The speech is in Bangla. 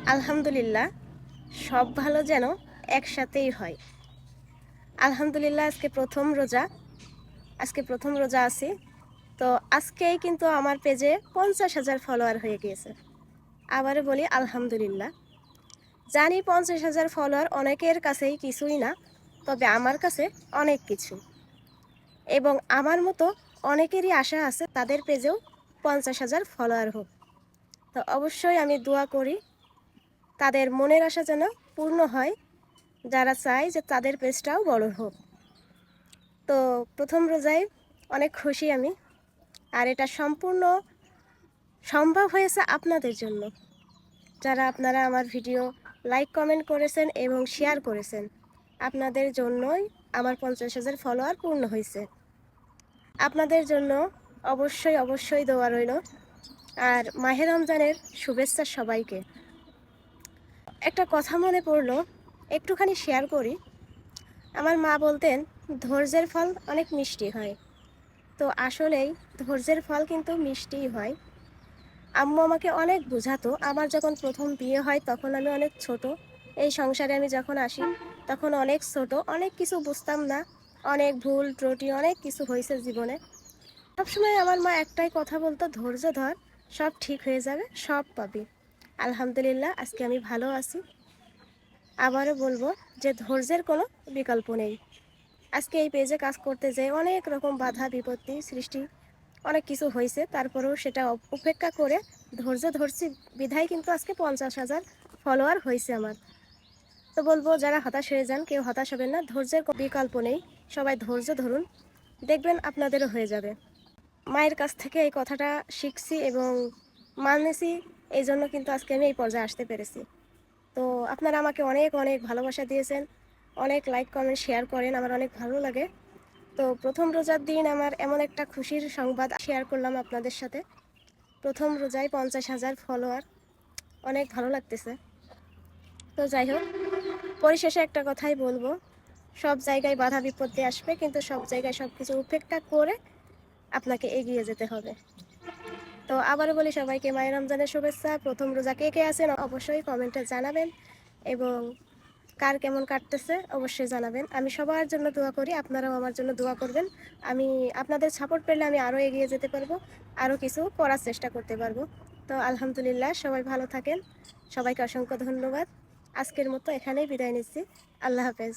আলহামদুলিল্লাহ, সব ভালো যেন একসাথেই হয়। আলহামদুলিল্লাহ, আজকে প্রথম রোজা আছি। তো আজকেই কিন্তু আমার পেজে 50,000 ফলোয়ার হয়ে গিয়েছে। আবারও বলি আলহামদুলিল্লাহ। জানি 50,000 ফলোয়ার অনেকের কাছেই কিছুই না, তবে আমার কাছে অনেক কিছু। এবং আমার মতো অনেকেরই আশা আছে তাদের পেজেও 50,000 ফলোয়ার হোক। তো অবশ্যই আমি দোয়া করি তাদের মনের আশা যেন পূর্ণ হয়, যারা চায় যে তাদের পেজটাও বড় হোক। তো প্রথম রোজায় অনেক খুশি আমি, আর এটা সম্পূর্ণ সম্ভব হয়েছে আপনাদের জন্য, যারা আপনারা আমার ভিডিও লাইক কমেন্ট করেছেন এবং শেয়ার করেছেন। আপনাদের জন্যই আমার 50,000 ফলোয়ার পূর্ণ হয়েছে। আপনাদের জন্য অবশ্যই অবশ্যই দোয়া রইল। আর মাহে রমজানের শুভেচ্ছা সবাইকে। একটা কথা মনে পড়লো, একটুখানি শেয়ার করি। আমার মা বলতেন ধৈর্যের ফল অনেক মিষ্টি হয়। তো আসলেই ধৈর্যের ফল কিন্তু মিষ্টিই হয়। আম্মু আমাকে অনেক বোঝাতো। আমার যখন প্রথম বিয়ে হয় তখন আমি অনেক ছোট। এই সংসারে আমি যখন আসি তখন অনেক ছোট, অনেক কিছু বুঝতাম না, অনেক ভুল ত্রুটি অনেক কিছু হয়েছে জীবনে। সবসময় আমার মা একটাই কথা বলতো, ধৈর্য ধর, সব ঠিক হয়ে যাবে, সব পাবি। আলহামদুলিল্লাহ, আজকে আমি ভালো আছি। আবারও বলবো যে ধৈর্যের কোনো বিকল্প নেই। আজকে এই পেজে কাজ করতে যেয়ে অনেক রকম বাধা বিপত্তি সৃষ্টি অনেক কিছু হয়েছে, তারপরেও সেটা উপেক্ষা করে ধৈর্য ধরছি বিধায় কিন্তু আজকে 50,000 ফলোয়ার হয়েছে আমার। তো বলবো যারা হতাশ হয়ে যান, কেউ হতাশ হবেন না, ধৈর্যের কোনো বিকল্প নেই। সবাই ধৈর্য ধরুন, দেখবেন আপনাদেরও হয়ে যাবে। মায়ের কাছ থেকে এই কথাটা শিখছি এবং মানেছি, এই জন্য কিন্তু আজকে আমি এই পর্যায়ে আসতে পেরেছি। তো আপনারা আমাকে অনেক অনেক ভালোবাসা দিয়েছেন, অনেক লাইক কমেন্ট শেয়ার করেন, আমার অনেক ভালো লাগে। তো প্রথম রোজার দিন আমার এমন একটা খুশির সংবাদ শেয়ার করলাম আপনাদের সাথে। প্রথম রোজায় 50,000 ফলোয়ার, অনেক ভালো লাগতেছে। তো যাই হোক, পরিশেষে একটা কথাই বলবো, সব জায়গায় বাধা বিপত্তি আসবে, কিন্তু সব জায়গায় সব কিছু উপেক্ষা করে আপনাকে এগিয়ে যেতে হবে। তো আবারও বলি সবাইকে মায়ের রমজানের শুভেচ্ছা। প্রথম রোজা কে কে আছেন অবশ্যই কমেন্টে জানাবেন, এবং কার কেমন কাটতেছে অবশ্যই জানাবেন। আমি সবার জন্য দোয়া করি, আপনারাও আমার জন্য দোয়া করবেন। আমি আপনাদের সাপোর্ট পেলে আমি আরও এগিয়ে যেতে পারবো, আরও কিছু করার চেষ্টা করতে পারবো। তো আলহামদুলিল্লাহ, সবাই ভালো থাকেন। সবাইকে অসংখ্য ধন্যবাদ। আজকের মতো এখানেই বিদায় নিচ্ছি। আল্লাহ হাফেজ।